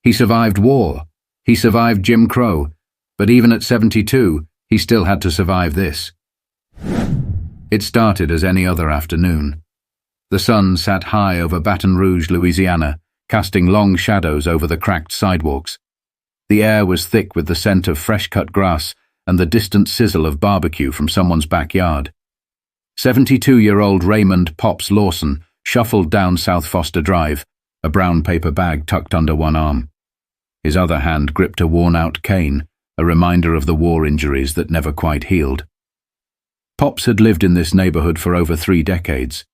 He survived war. He survived Jim Crow. But even at 72, he still had to survive this. It started as any other afternoon. The sun sat high over Baton Rouge, Louisiana, casting long shadows over the cracked sidewalks. The air was thick with the scent of fresh-cut grass and the distant sizzle of barbecue from someone's backyard. 72-year-old Raymond "Pops" Lawson shuffled down South Foster Drive, a brown paper bag tucked under one arm. His other hand gripped a worn-out cane, a reminder of the war injuries that never quite healed. Pops had lived in this neighborhood for over 3 decades.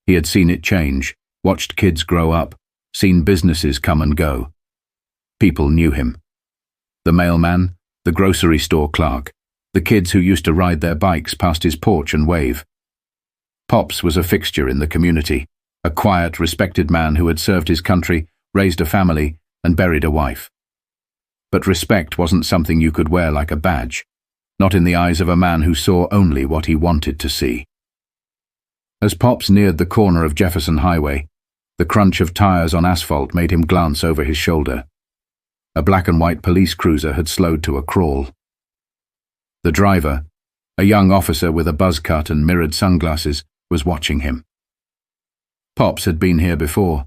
He had seen it change, watched kids grow up, seen businesses come and go. People knew him. The mailman, the grocery store clerk, the kids who used to ride their bikes past his porch and wave. Pops was a fixture in the community, a quiet, respected man who had served his country, raised a family, and buried a wife. But respect wasn't something you could wear like a badge, not in the eyes of a man who saw only what he wanted to see. As Pops neared the corner of Jefferson Highway, the crunch of tires on asphalt made him glance over his shoulder. A black and white police cruiser had slowed to a crawl. The driver, a young officer with a buzz cut and mirrored sunglasses, was watching him. Pops had been here before.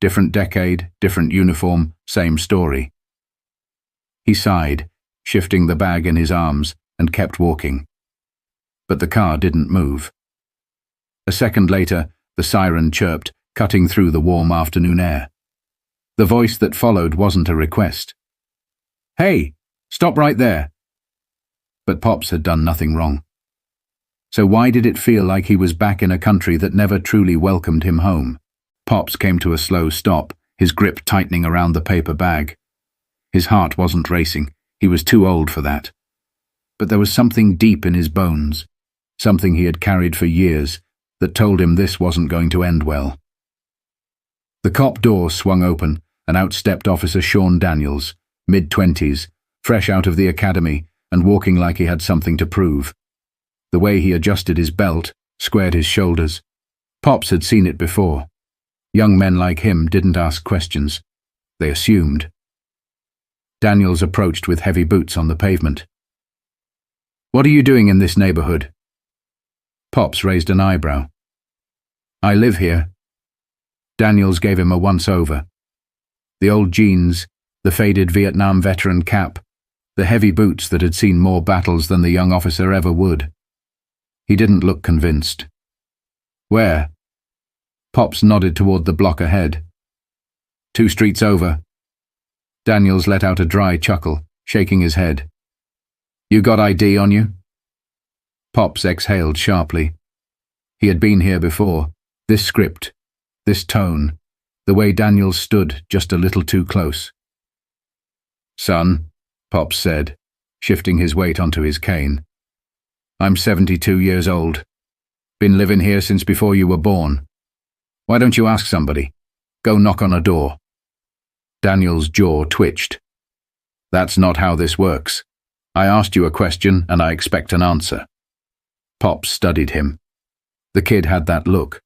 Different decade, different uniform, same story. He sighed, shifting the bag in his arms, and kept walking. But the car didn't move. A second later, the siren chirped, cutting through the warm afternoon air. The voice that followed wasn't a request. "Hey, stop right there!" But Pops had done nothing wrong. So why did it feel like he was back in a country that never truly welcomed him home? Pops came to a slow stop, his grip tightening around the paper bag. His heart wasn't racing. He was too old for that. But there was something deep in his bones, something he had carried for years, that told him this wasn't going to end well. The cop door swung open, and out stepped Officer Sean Daniels, mid-20s, fresh out of the academy and walking like he had something to prove. The way he adjusted his belt, squared his shoulders. Pops had seen it before. Young men like him didn't ask questions. They assumed. Daniels approached with heavy boots on the pavement. "What are you doing in this neighborhood?" Pops raised an eyebrow. "I live here." Daniels gave him a once-over. The old jeans, the faded Vietnam veteran cap, the heavy boots that had seen more battles than the young officer ever would. He didn't look convinced. "Where?" Pops nodded toward the block ahead. "2 streets over." Daniels let out a dry chuckle, shaking his head. "You got ID on you?" Pops exhaled sharply. He had been here before. This script, this tone, the way Daniels stood just a little too close. "Son," Pops said, shifting his weight onto his cane. "I'm 72 years old. Been living here since before you were born. Why don't you ask somebody? Go knock on a door." Daniel's jaw twitched. "That's not how this works. I asked you a question and I expect an answer." Pops studied him. The kid had that look.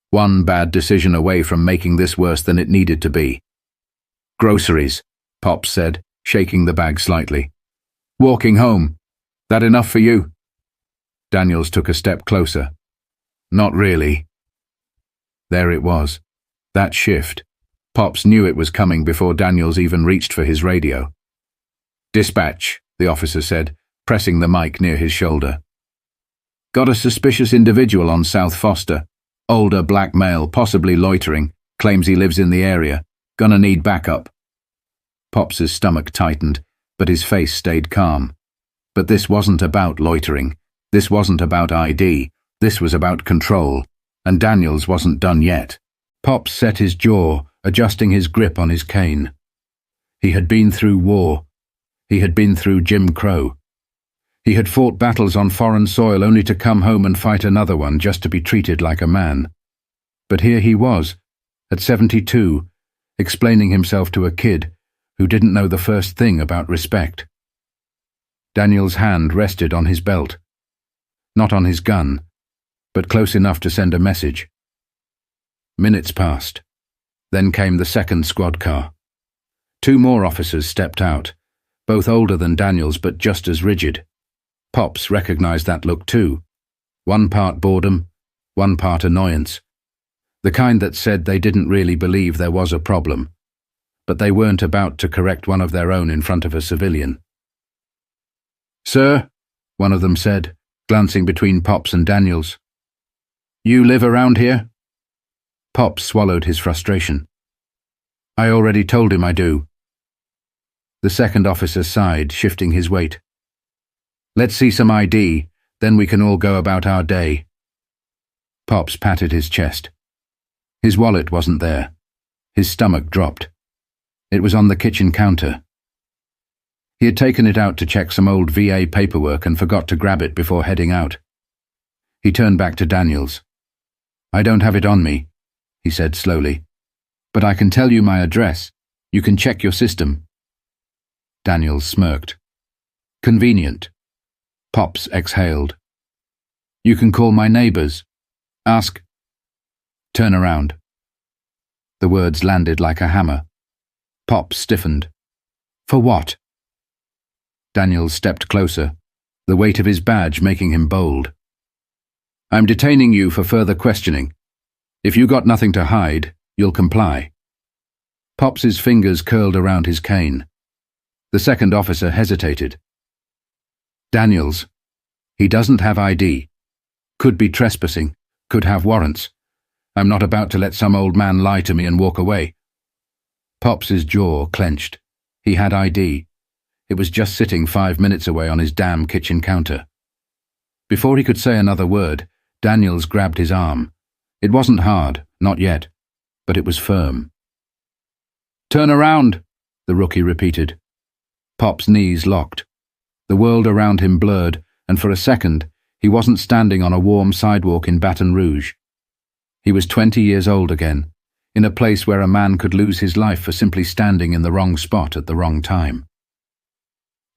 One bad decision away from making this worse than it needed to be. "Groceries," Pops said, shaking the bag slightly. "Walking home. That enough for you?" Daniels took a step closer. "Not really." There it was. That shift. Pops knew it was coming before Daniels even reached for his radio. "Dispatch," the officer said, pressing the mic near his shoulder. "Got a suspicious individual on South Foster. Older black male, possibly loitering, claims he lives in the area. Gonna need backup." Pops's stomach tightened, but his face stayed calm. But this wasn't about loitering. This wasn't about ID. This was about control. And Daniels wasn't done yet. Pops set his jaw, adjusting his grip on his cane. He had been through war. He had been through Jim Crow. He had fought battles on foreign soil only to come home and fight another one just to be treated like a man. But here he was, at 72, explaining himself to a kid who didn't know the first thing about respect. Daniel's hand rested on his belt. Not on his gun, but close enough to send a message. Minutes passed. Then came the second squad car. Two more officers stepped out, both older than Daniels but just as rigid. Pops recognized that look too. One part boredom, one part annoyance. The kind that said they didn't really believe there was a problem, but they weren't about to correct one of their own in front of a civilian. "Sir," one of them said, glancing between Pops and Daniels. "You live around here?" Pops swallowed his frustration. "I already told him I do." The second officer sighed, shifting his weight. "Let's see some ID, then we can all go about our day." Pops patted his chest. His wallet wasn't there. His stomach dropped. It was on the kitchen counter. He had taken it out to check some old VA paperwork and forgot to grab it before heading out. He turned back to Daniels. "I don't have it on me," he said slowly, "but I can tell you my address. You can check your system." Daniels smirked. "Convenient." Pops exhaled. "You can call my neighbors. Ask." "Turn around." The words landed like a hammer. Pops stiffened. "For what?" Daniels stepped closer, the weight of his badge making him bold. "I'm detaining you for further questioning. If you got nothing to hide, you'll comply." Pops's fingers curled around his cane. The second officer hesitated. "Daniels, he doesn't have ID. Could be trespassing, could have warrants. I'm not about to let some old man lie to me and walk away." Pops's jaw clenched. He had ID. It was just sitting 5 minutes away on his damn kitchen counter. Before he could say another word, Daniels grabbed his arm. It wasn't hard, not yet, but it was firm. "Turn around," the rookie repeated. Pop's knees locked. The world around him blurred, and for a second, he wasn't standing on a warm sidewalk in Baton Rouge. He was 20 years old again, in a place where a man could lose his life for simply standing in the wrong spot at the wrong time.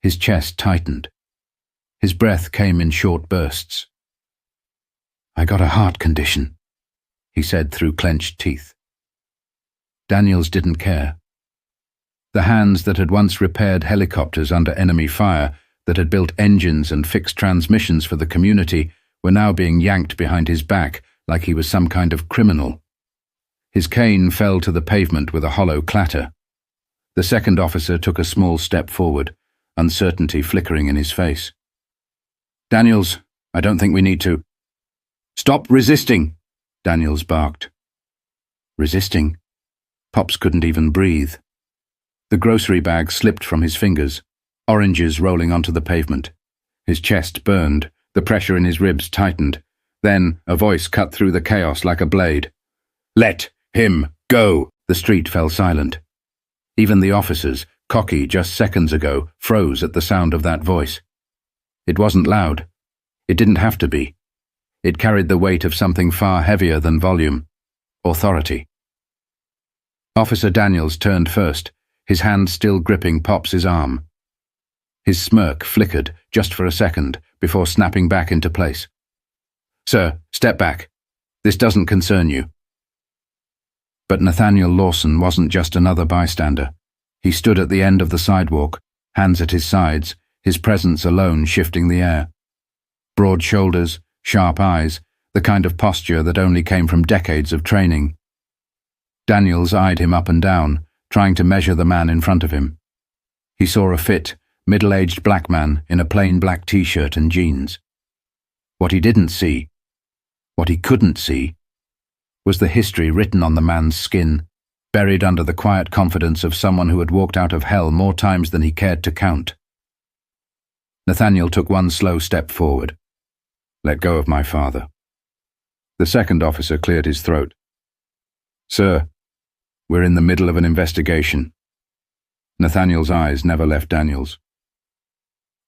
His chest tightened. His breath came in short bursts. "I got a heart condition," he said through clenched teeth. Daniels didn't care. The hands that had once repaired helicopters under enemy fire, that had built engines and fixed transmissions for the community, were now being yanked behind his back like he was some kind of criminal. His cane fell to the pavement with a hollow clatter. The second officer took a small step forward, uncertainty flickering in his face. "Daniels, I don't think we need to." "Stop resisting," Daniels barked. Resisting? Pops couldn't even breathe. The grocery bag slipped from his fingers, oranges rolling onto the pavement. His chest burned, the pressure in his ribs tightened. Then a voice cut through the chaos like a blade. "Let him go!" The street fell silent. Even the officers, cocky just seconds ago, froze at the sound of that voice. It wasn't loud. It didn't have to be. It carried the weight of something far heavier than volume. Authority. Officer Daniels turned first, his hand still gripping Pops's arm. His smirk flickered just for a second before snapping back into place. "Sir, step back. This doesn't concern you." But Nathaniel Lawson wasn't just another bystander. He stood at the end of the sidewalk, hands at his sides, his presence alone shifting the air. Broad shoulders, sharp eyes, the kind of posture that only came from decades of training. Daniels eyed him up and down, trying to measure the man in front of him. He saw a fit, middle-aged black man in a plain black t-shirt and jeans. What he didn't see, what he couldn't see, was the history written on the man's skin, buried under the quiet confidence of someone who had walked out of hell more times than he cared to count. Nathaniel took one slow step forward. "Let go of my father." The second officer cleared his throat. "Sir, we're in the middle of an investigation." Nathaniel's eyes never left Daniels.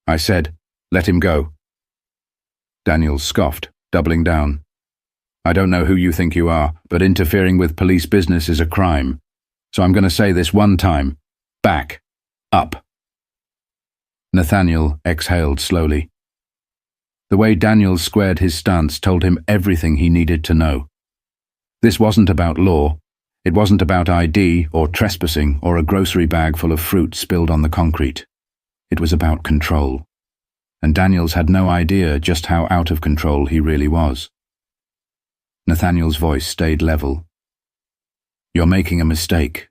"I said, let him go." Daniels scoffed, doubling down. "I don't know who you think you are, but interfering with police business is a crime. So I'm going to say this one time. Back up." Nathaniel exhaled slowly. The way Daniels squared his stance told him everything he needed to know. This wasn't about law. It wasn't about ID or trespassing or a grocery bag full of fruit spilled on the concrete. It was about control. And Daniels had no idea just how out of control he really was. Nathaniel's voice stayed level. "You're making a mistake."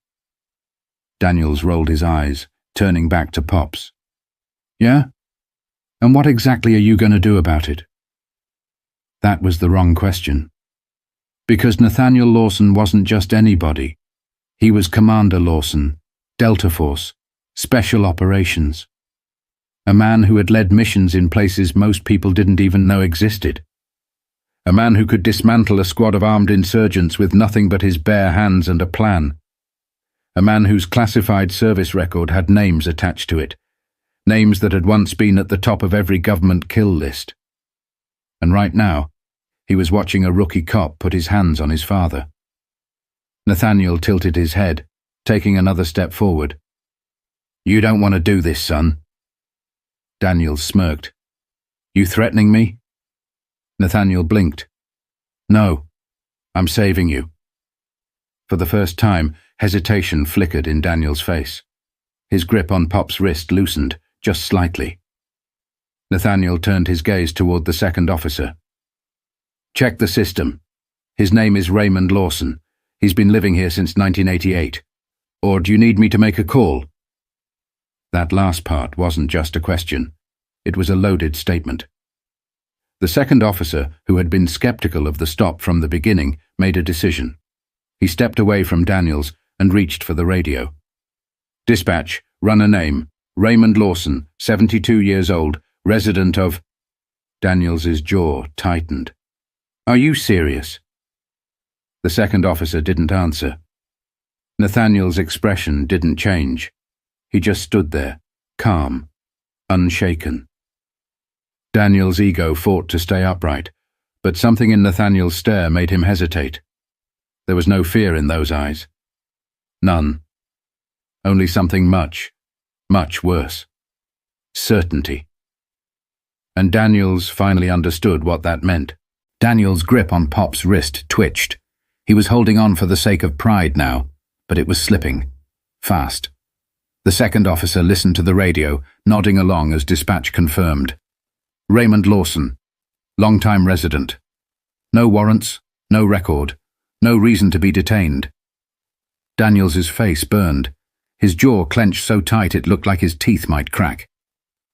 Daniels rolled his eyes, turning back to Pops. "Yeah? And what exactly are you going to do about it?" That was the wrong question. Because Nathaniel Lawson wasn't just anybody. He was Commander Lawson, Delta Force, Special Operations. A man who had led missions in places most people didn't even know existed. A man who could dismantle a squad of armed insurgents with nothing but his bare hands and a plan. A man whose classified service record had names attached to it, names that had once been at the top of every government kill list. And right now, he was watching a rookie cop put his hands on his father. Nathaniel tilted his head, taking another step forward. "You don't want to do this, son." Daniels smirked. "You threatening me?" Nathaniel blinked. "No, I'm saving you." For the first time, hesitation flickered in Daniel's face. His grip on Pop's wrist loosened, just slightly. Nathaniel turned his gaze toward the second officer. "Check the system. His name is Raymond Lawson. He's been living here since 1988. Or do you need me to make a call?" That last part wasn't just a question. It was a loaded statement. The second officer, who had been skeptical of the stop from the beginning, made a decision. He stepped away from Daniels and reached for the radio. "Dispatch, run a name. Raymond Lawson, 72 years old, resident of..." Daniels's jaw tightened. "Are you serious?" The second officer didn't answer. Nathaniel's expression didn't change. He just stood there, calm, unshaken. Daniel's ego fought to stay upright, but something in Nathaniel's stare made him hesitate. There was no fear in those eyes. None. Only something much, much worse. Certainty. And Daniels finally understood what that meant. Daniel's grip on Pop's wrist twitched. He was holding on for the sake of pride now, but it was slipping. Fast. The second officer listened to the radio, nodding along as dispatch confirmed. "Raymond Lawson, long-time resident. No warrants, no record, no reason to be detained." Daniels's face burned. His jaw clenched so tight it looked like his teeth might crack.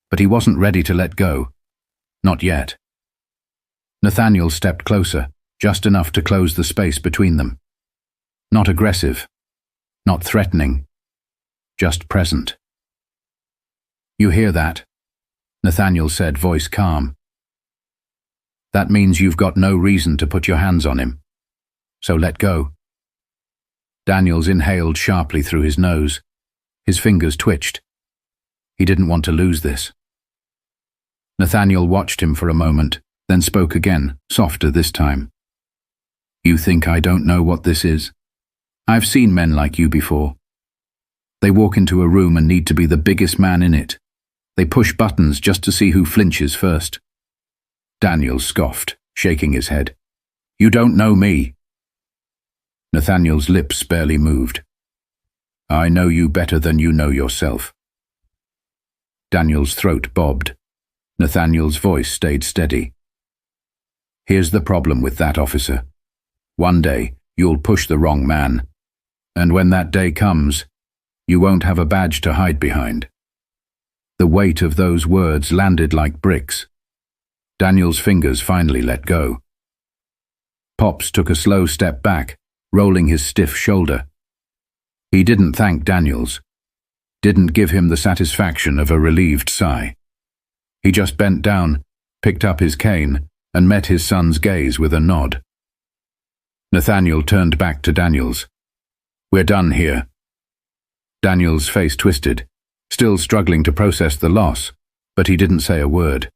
But he wasn't ready to let go. Not yet. Nathaniel stepped closer, just enough to close the space between them. Not aggressive, not threatening, just present. "You hear that?" Nathaniel said, voice calm. "That means you've got no reason to put your hands on him. So let go." Daniels inhaled sharply through his nose. His fingers twitched. He didn't want to lose this. Nathaniel watched him for a moment, then spoke again, softer this time. "You think I don't know what this is? I've seen men like you before. They walk into a room and need to be the biggest man in it. They push buttons just to see who flinches first." Daniel scoffed, shaking his head. "You don't know me." Nathaniel's lips barely moved. "I know you better than you know yourself." Daniel's throat bobbed. Nathaniel's voice stayed steady. "Here's the problem with that, officer. One day, you'll push the wrong man. And when that day comes, you won't have a badge to hide behind." The weight of those words landed like bricks. Daniel's fingers finally let go. Pops took a slow step back, rolling his stiff shoulder. He didn't thank Daniels, didn't give him the satisfaction of a relieved sigh. He just bent down, picked up his cane, and met his son's gaze with a nod. Nathaniel turned back to Daniels. "We're done here." Daniel's face twisted, still struggling to process the loss, but he didn't say a word.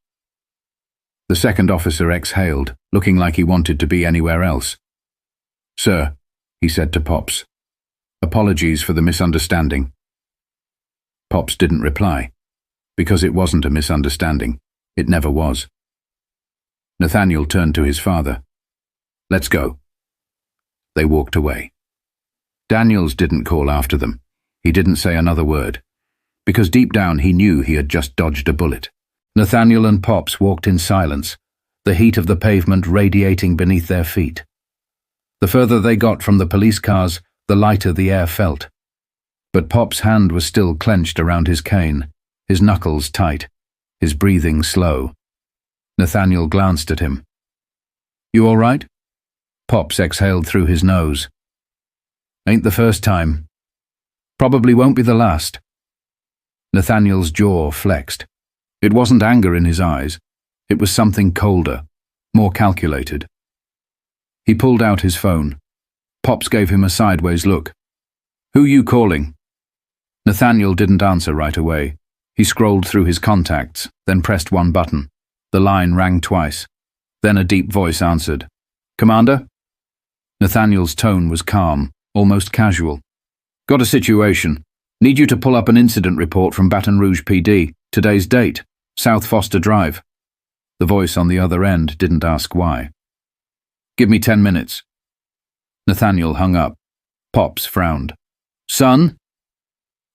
The second officer exhaled, looking like he wanted to be anywhere else. "Sir," he said to Pops, "apologies for the misunderstanding." Pops didn't reply, because it wasn't a misunderstanding. It never was. Nathaniel turned to his father. "Let's go." They walked away. Daniels didn't call after them. He didn't say another word, because deep down he knew he had just dodged a bullet. Nathaniel and Pops walked in silence, the heat of the pavement radiating beneath their feet. The further they got from the police cars, the lighter the air felt. But Pop's hand was still clenched around his cane, his knuckles tight, his breathing slow. Nathaniel glanced at him. "You all right?" Pops exhaled through his nose. "Ain't the first time. Probably won't be the last." Nathaniel's jaw flexed. It wasn't anger in his eyes. It was something colder, more calculated. He pulled out his phone. Pops gave him a sideways look. "Who you calling?" Nathaniel didn't answer right away. He scrolled through his contacts, then pressed one button. The line rang twice. Then a deep voice answered. "Commander?" Nathaniel's tone was calm, almost casual. "Got a situation. Need you to pull up an incident report from Baton Rouge PD. Today's date, South Foster Drive." The voice on the other end didn't ask why. "Give me 10 minutes. Nathaniel hung up. Pops frowned. "Son?"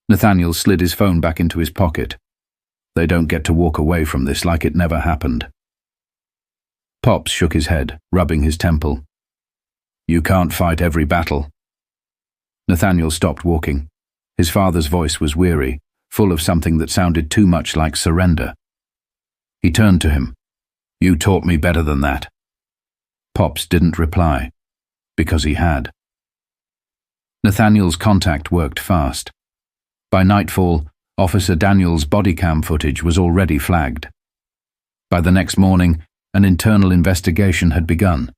Nathaniel slid his phone back into his pocket. They don't get to walk away from this like it never happened. Pops shook his head, rubbing his temple. "You can't fight every battle." Nathaniel stopped walking. His father's voice was weary, full of something that sounded too much like surrender. He turned to him. "You taught me better than that." Pops didn't reply, because he had. Nathaniel's contact worked fast. By nightfall, Officer Daniels' body cam footage was already flagged. By the next morning, an internal investigation had begun.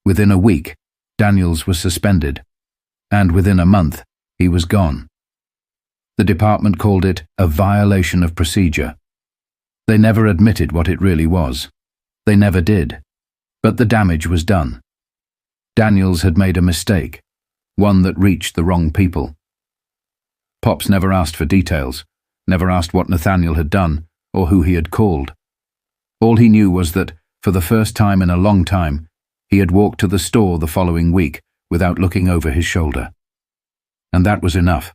Within a week, Daniels was suspended, and within a month, he was gone. The department called it a violation of procedure. They never admitted what it really was. They never did. But the damage was done. Daniels had made a mistake, one that reached the wrong people. Pops never asked for details, never asked what Nathaniel had done or who he had called. All he knew was that, for the first time in a long time, he had walked to the store the following week without looking over his shoulder. And that was enough.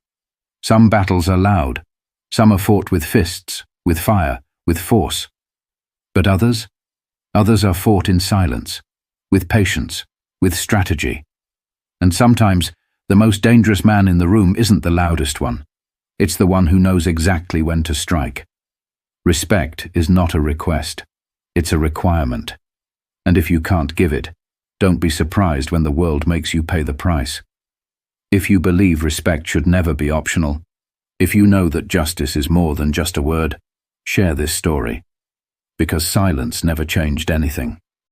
Some battles are loud. Some are fought with fists, with fire, with force. But others are fought in silence, with patience, with strategy. And sometimes the most dangerous man in the room isn't the loudest one. It's the one who knows exactly when to strike. Respect is not a request. It's a requirement. And if you can't give it, don't be surprised when the world makes you pay the price. If you believe respect should never be optional, if you know that justice is more than just a word, share this story. Because silence never changed anything.